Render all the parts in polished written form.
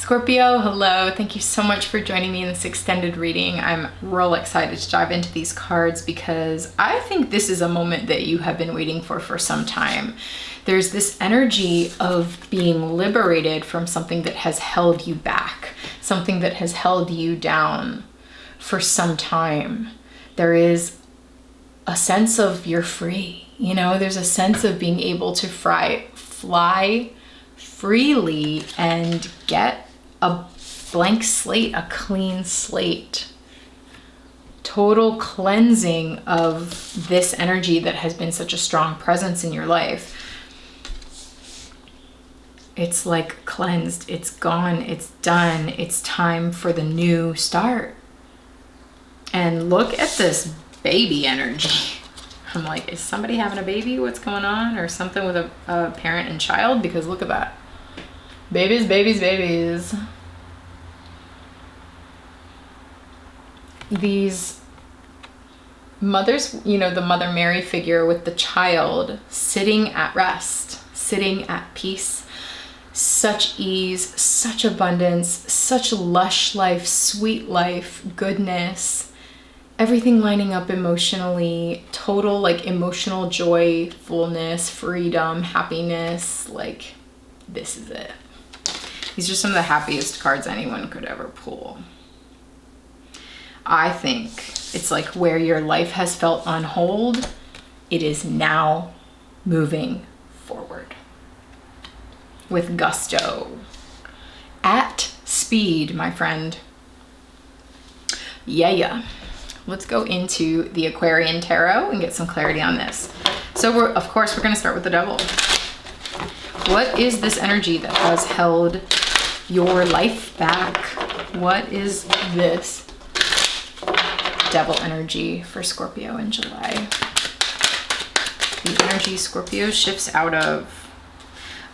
Scorpio, hello. Thank you so much for joining me in this extended reading. I'm real excited to dive into these cards because I think this is a moment that you have been waiting for some time. There's this energy of being liberated from something that has held you back, something that has held you down for some time. There is a sense of you're free, there's a sense of being able to fly freely and get a blank slate, a clean slate. Total cleansing of this energy that has been such a strong presence in your life. It's like cleansed, it's gone, it's done, it's time for the new start. And look at this baby energy. I'm like, is somebody having a baby? What's going on? Or something with a parent and child? Because look at that. Babies, babies, babies. These mothers, the Mother Mary figure with the child sitting at rest, sitting at peace, such ease, such abundance, such lush life, sweet life, goodness, everything lining up emotionally, total emotional joy, fullness, freedom, happiness. This is it. These are some of the happiest cards anyone could ever pull. I think it's like where your life has felt on hold, it is now moving forward with gusto, at speed, my friend. Yeah. Let's go into the Aquarian Tarot and get some clarity on this. So we're going to start with the Devil. What is this energy that has held your life back? What is this Devil energy for Scorpio in July? The energy Scorpio shifts out of.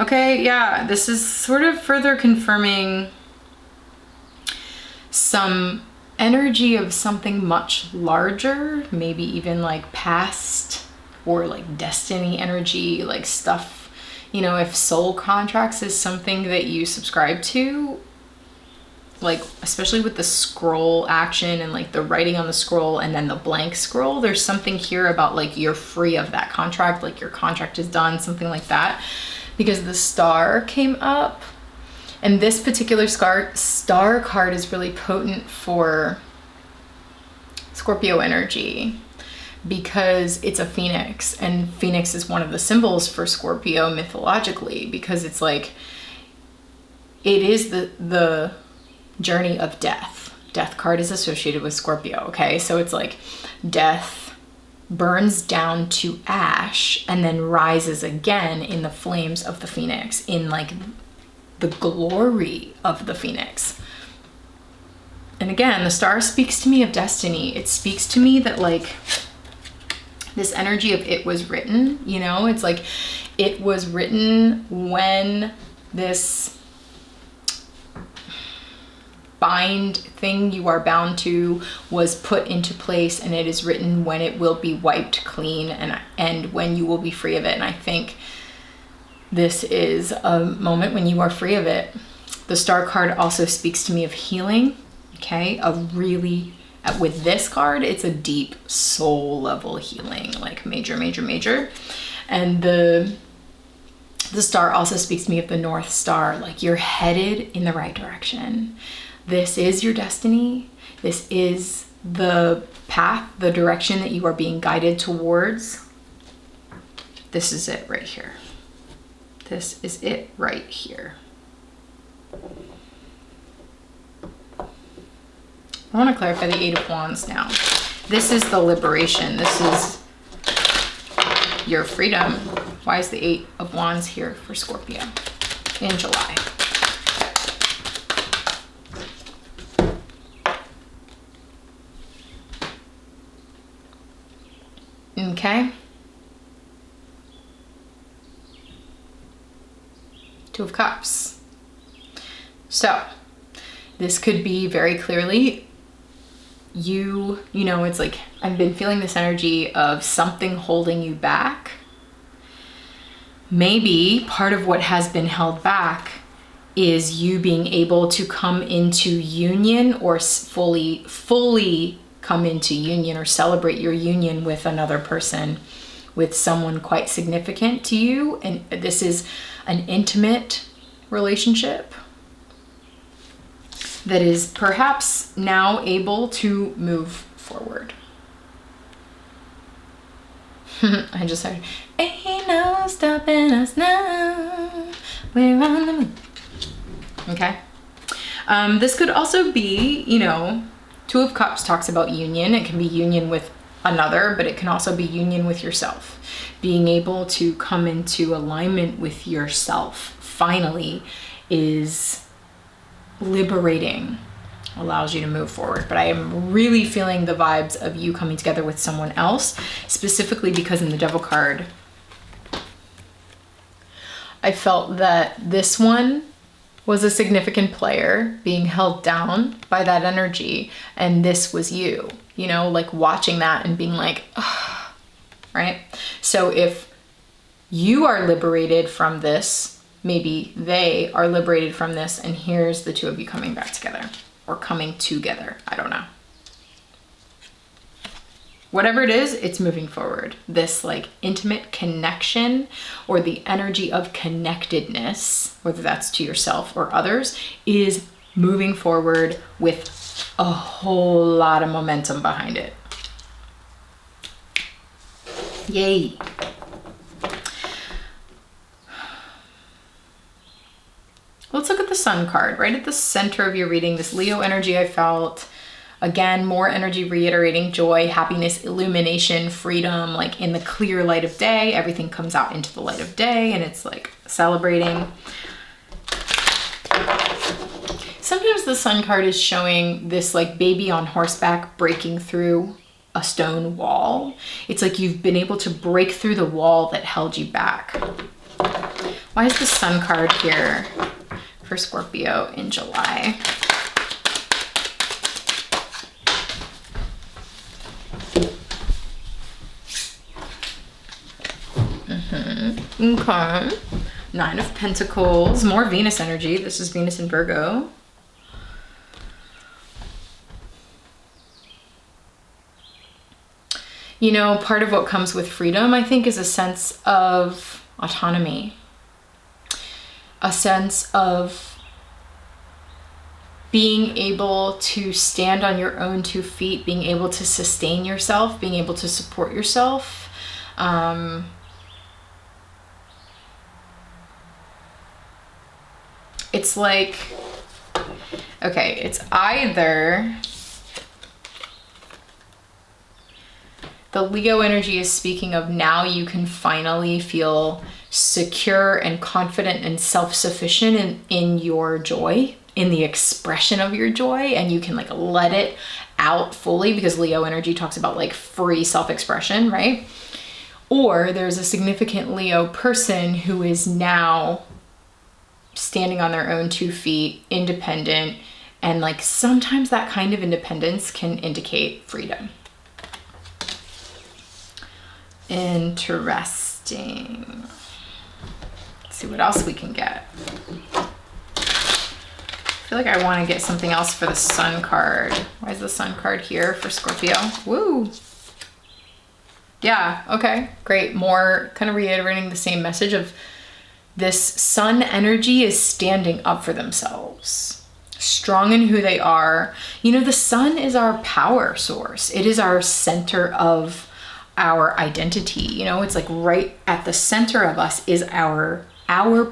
Okay, yeah, this is sort of further confirming some energy of something much larger, maybe even past or destiny energy, stuff. If soul contracts is something that you subscribe to, especially with the scroll action and the writing on the scroll and then the blank scroll, there's something here about you're free of that contract, your contract is done, something like that, because the star came up. And this particular star card is really potent for Scorpio energy because it's a phoenix, and phoenix is one of the symbols for Scorpio mythologically, because it's it is the journey of death. Death card is associated with Scorpio, okay? So it's death burns down to ash and then rises again in the flames of the phoenix, in the glory of the phoenix. And again, the star speaks to me of destiny. It speaks to me that this energy of it was written, it's it was written when this bind thing you are bound to was put into place, and it is written when it will be wiped clean and when you will be free of it. And I think this is a moment when you are free of it. The star card also speaks to me of healing, okay? With this card, it's a deep soul level healing, major. And the star also speaks to me of the North Star, you're headed in the right direction. This is your destiny. This is the path, the direction that you are being guided towards. This is it right here. This is it right here. I want to clarify the Eight of Wands now. This is the liberation. This is your freedom. Why is the Eight of Wands here for Scorpio in July? Okay. Two of Cups. So this could be very clearly it's I've been feeling this energy of something holding you back. Maybe part of what has been held back is you being able to come into union or fully come into union or celebrate your union with another person, with someone quite significant to you. And this is an intimate relationship that is perhaps now able to move forward. I just heard, ain't no stopping us now, we're on the move. Okay. This could also be, you know, Two of Cups talks about union. It can be union with another, but it can also be union with yourself. Being able to come into alignment with yourself finally is liberating, allows you to move forward. But I am really feeling the vibes of you coming together with someone else, specifically because in the Devil card, I felt that this one was a significant player being held down by that energy, and this was you, you know, like watching that and being like, oh, right? So if you are liberated from this, maybe they are liberated from this, and here's the two of you coming back together or coming together. I don't know. Whatever it is, it's moving forward. This like intimate connection or the energy of connectedness, whether that's to yourself or others, is moving forward with a whole lot of momentum behind it. Yay. Let's look at the Sun card, right at the center of your reading, this Leo energy I felt. Again, more energy reiterating joy, happiness, illumination, freedom, like in the clear light of day, everything comes out into the light of day and it's like celebrating. Sometimes the Sun card is showing this like baby on horseback breaking through a stone wall. It's like you've been able to break through the wall that held you back. Why is the Sun card here for Scorpio in July? Okay. Nine of Pentacles, more Venus energy. This is Venus in Virgo. You know, part of what comes with freedom, I think, is a sense of autonomy, a sense of being able to stand on your own 2 feet, being able to sustain yourself, being able to support yourself. It's like, okay, it's either the Leo energy is speaking of now you can finally feel secure and confident and self-sufficient in your joy, in the expression of your joy, and you can like let it out fully, because Leo energy talks about like free self-expression, right? Or there's a significant Leo person who is now standing on their own 2 feet, independent, and like sometimes that kind of independence can indicate freedom. Interesting. Let's see what else we can get. I feel like I want to get something else for the Sun card. Why is the Sun card here for Scorpio? Woo! Yeah, okay, great. More kind of reiterating the same message of this Sun energy is standing up for themselves, strong in who they are. You know, the Sun is our power source. It is our center of our identity. You know, it's like right at the center of us is our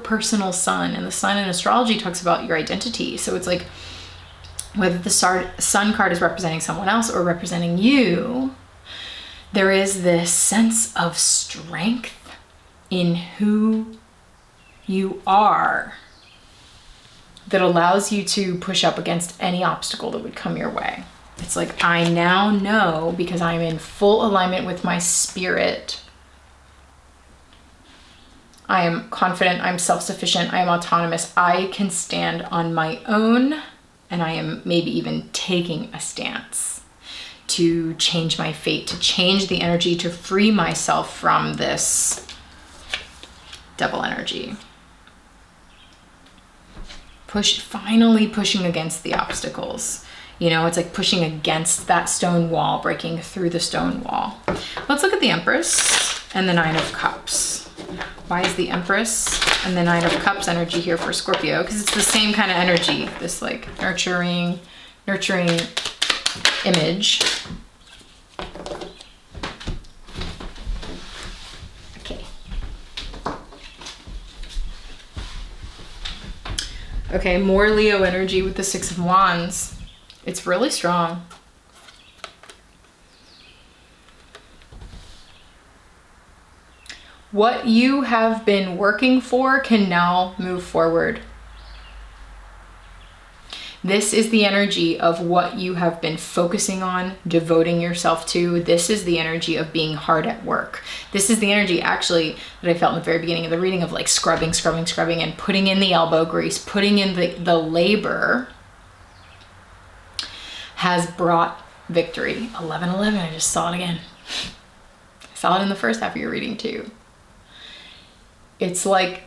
personal sun, and the sun in astrology talks about your identity. So it's like whether the Sun card is representing someone else or representing you, there is this sense of strength in who you are that allows you to push up against any obstacle that would come your way. It's like, I now know, because I'm in full alignment with my spirit, I am confident, I'm self-sufficient, I am autonomous, I can stand on my own, and I am maybe even taking a stance to change my fate, to change the energy, to free myself from this devil energy. finally pushing against the obstacles. You know, it's like pushing against that stone wall, breaking through the stone wall. Let's look at the Empress and the Nine of Cups. Why is the Empress and the Nine of Cups energy here for Scorpio? Because it's the same kind of energy, this like nurturing image. Okay. Okay, more Leo energy with the Six of Wands. It's really strong. What you have been working for can now move forward. This is the energy of what you have been focusing on, devoting yourself to. This is the energy of being hard at work. This is the energy actually that I felt in the very beginning of the reading of like scrubbing and putting in the elbow grease, putting in the labor has brought victory. 11-11, I just saw it again. I saw it in the first half of your reading too. It's like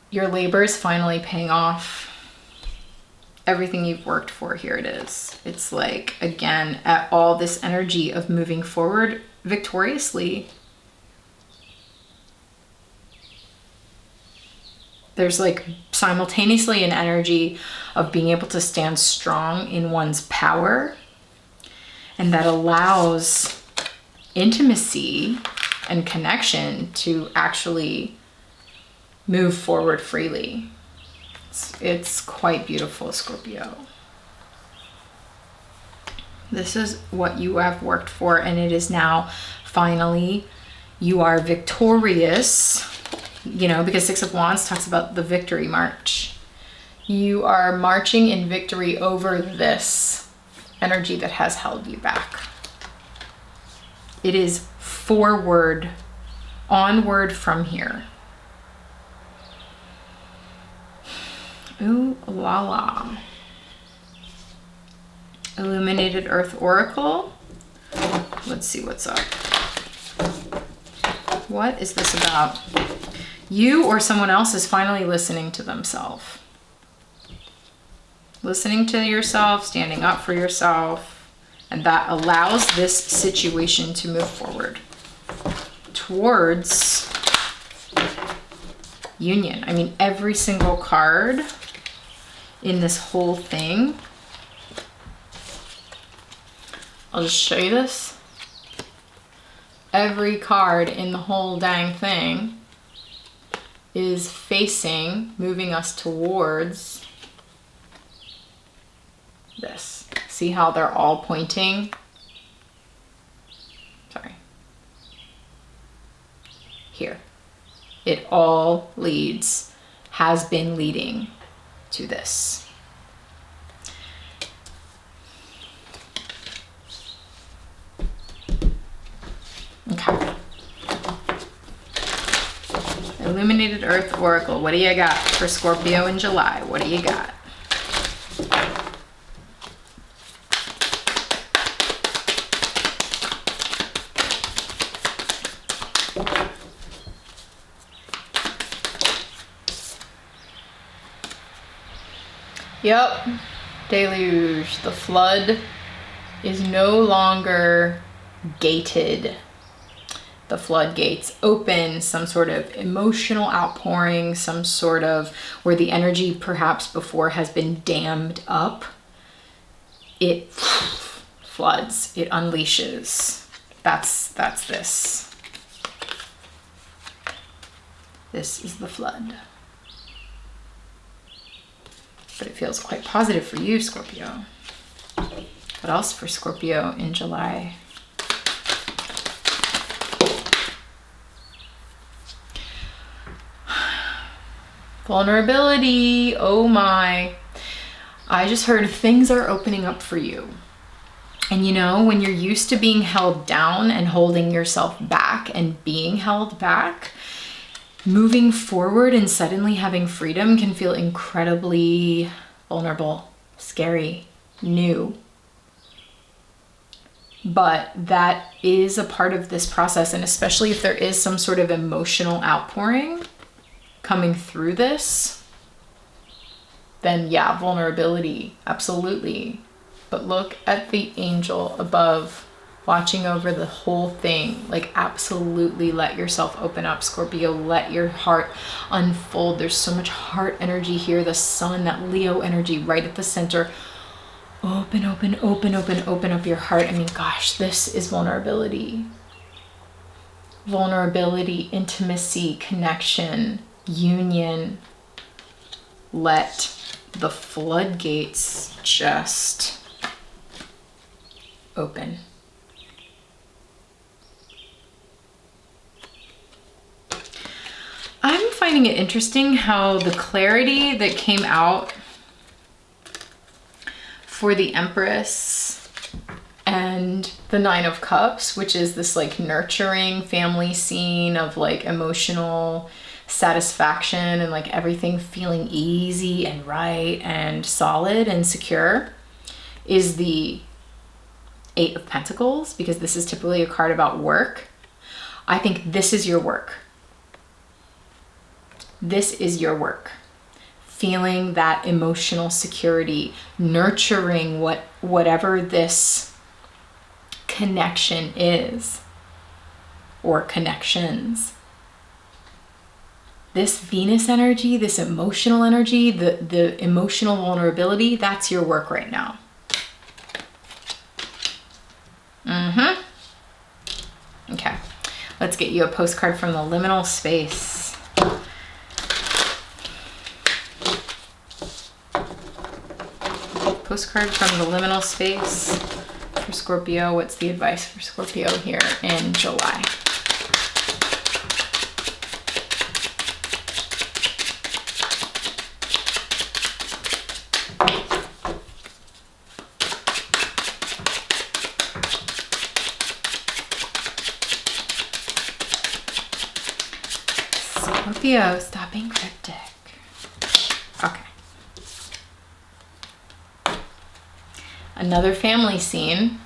your labor is finally paying off. Everything you've worked for, here it is. It's like, again, at all this energy of moving forward victoriously. There's like simultaneously an energy of being able to stand strong in one's power, and that allows intimacy and connection to actually move forward freely. It's quite beautiful, Scorpio. This is what you have worked for, and it is now finally, you are victorious, you know, because Six of Wands talks about the victory march. You are marching in victory over this energy that has held you back. It is forward, onward from here. Ooh la la. Illuminated Earth Oracle. Let's see what's up. What is this about? You or someone else is finally listening to themselves. Listening to yourself, standing up for yourself, and that allows this situation to move forward towards union. I mean, every single card in this whole thing, I'll just show you this. Every card in the whole dang thing is facing, moving us towards this. See how they're all pointing? Sorry. Here. It all leads, has been leading to this. Okay. Illuminated Earth Oracle. What do you got for Scorpio in July? What do you got? Yep, deluge. The flood is no longer gated. The floodgates open, some sort of emotional outpouring, some sort of where the energy perhaps before has been dammed up. It floods, it unleashes. That's this. This is the flood. But it feels quite positive for you, Scorpio. What else for Scorpio in July? Vulnerability. Oh my. I just heard things are opening up for you. And you know, when you're used to being held down and holding yourself back and being held back, moving forward and suddenly having freedom can feel incredibly vulnerable, scary, new. But that is a part of this process. And especially if there is some sort of emotional outpouring coming through this, then yeah, vulnerability, absolutely. But look at the angel above watching over the whole thing. Like, absolutely let yourself open up, Scorpio. Let your heart unfold. There's so much heart energy here. The sun, that Leo energy right at the center. Open up your heart. I mean, gosh, this is vulnerability. Vulnerability, intimacy, connection, union. Let the floodgates just open. I'm finding it interesting how the clarity that came out for the Empress and the Nine of Cups, which is this like nurturing family scene of like emotional satisfaction and like everything feeling easy and right and solid and secure, is the Eight of Pentacles, because this is typically a card about work. I think this is your work. This is your work. Feeling that emotional security, nurturing whatever this connection is, or connections. This Venus energy, this emotional energy, the emotional vulnerability, that's your work right now. Okay, let's get you a postcard from the liminal space. Postcard from the liminal space for Scorpio. What's the advice for Scorpio here in July? Scorpio, stop being cryptic. Okay. Another family scene.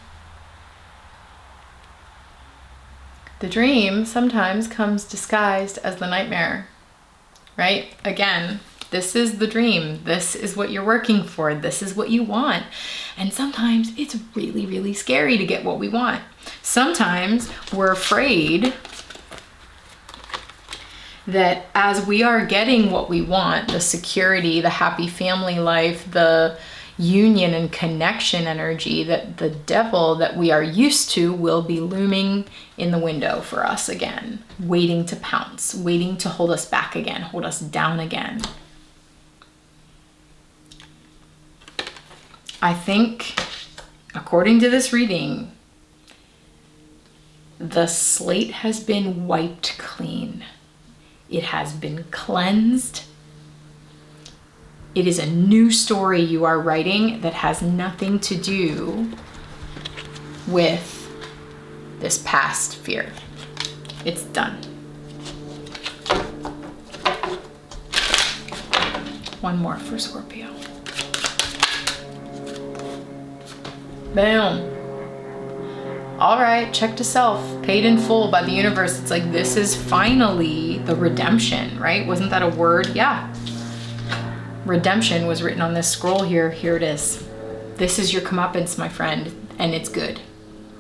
The dream sometimes comes disguised as the nightmare, right? Again, this is the dream. This is what you're working for. This is what you want. And sometimes it's really, really scary to get what we want. Sometimes we're afraid that as we are getting what we want, the security, the happy family life, the union and connection energy, that the devil that we are used to will be looming in the window for us again, waiting to pounce, waiting to hold us back again, hold us down again. I think, according to this reading, the slate has been wiped clean. It has been cleansed. It is a new story you are writing that has nothing to do with this past fear. It's done. One more for Scorpio. Boom. All right, check to self, paid in full by the universe. It's like, this is finally the redemption, right? Wasn't that a word? Yeah. Redemption was written on this scroll here. Here it is. This is your comeuppance, my friend, and it's good.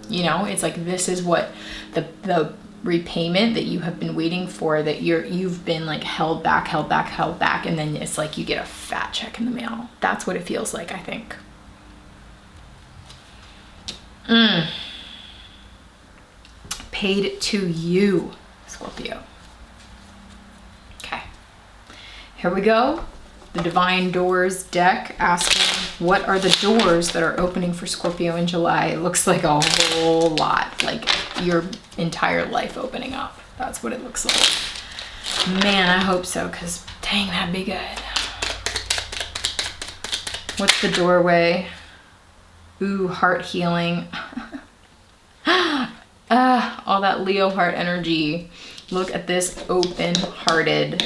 You know, it's like, this is what the repayment that you have been waiting for, that you've been like held back, and then it's like you get a fat check in the mail. That's what it feels like, I think. Paid to you, Scorpio. Okay, here we go. The Divine Doors deck asking, what are the doors that are opening for Scorpio in July? It looks like a whole lot, like your entire life opening up. That's what it looks like. Man, I hope so, because dang, that'd be good. What's the doorway? Ooh, heart healing. All that Leo heart energy. Look at this open-hearted,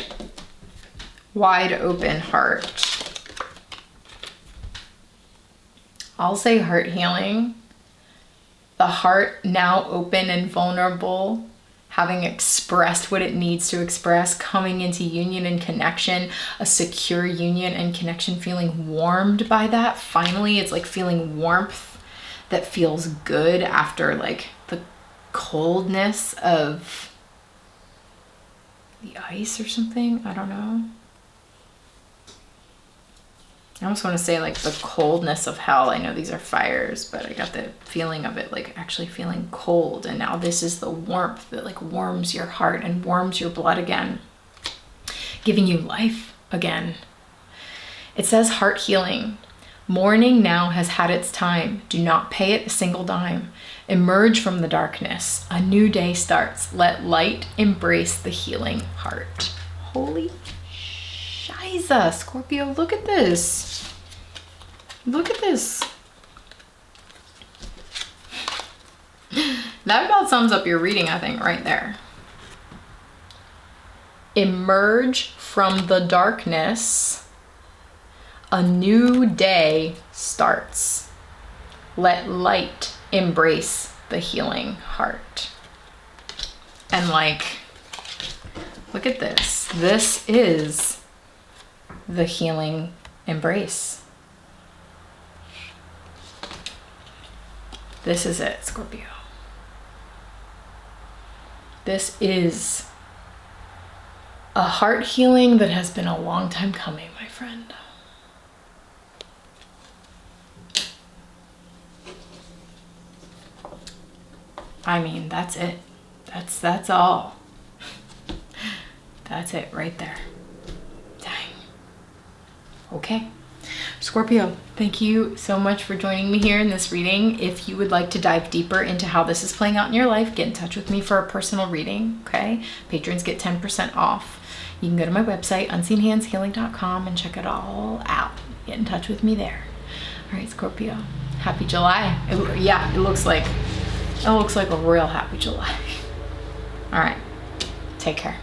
wide open heart. I'll say heart healing. The heart now open and vulnerable having expressed what it needs to express, coming into union and connection, a secure union and connection, feeling warmed by that. Finally, it's like feeling warmth that feels good after like the coldness of the ice or something. I don't know. I almost want to say like the coldness of hell. I know these are fires, but I got the feeling of it like actually feeling cold. And now this is the warmth that like warms your heart and warms your blood again, giving you life again. It says heart healing. Mourning now has had its time. Do not pay it a single dime. Emerge from the darkness. A new day starts. Let light embrace the healing heart. Holy shiza, Scorpio, look at this. Look at this. That about sums up your reading, I think, right there. Emerge from the darkness. A new day starts. Let light embrace the healing heart. And like, look at this. This is the healing embrace. This is it, Scorpio. This is a heart healing that has been a long time coming, my friend. I mean, that's it. That's all. That's it right there. Dang. Okay. Scorpio, thank you so much for joining me here in this reading. If you would like to dive deeper into how this is playing out in your life, get in touch with me for a personal reading, okay? Patrons get 10% off. You can go to my website, unseenhandshealing.com, and check it all out. Get in touch with me there. All right, Scorpio, happy July. It looks like a real happy July. All right, take care.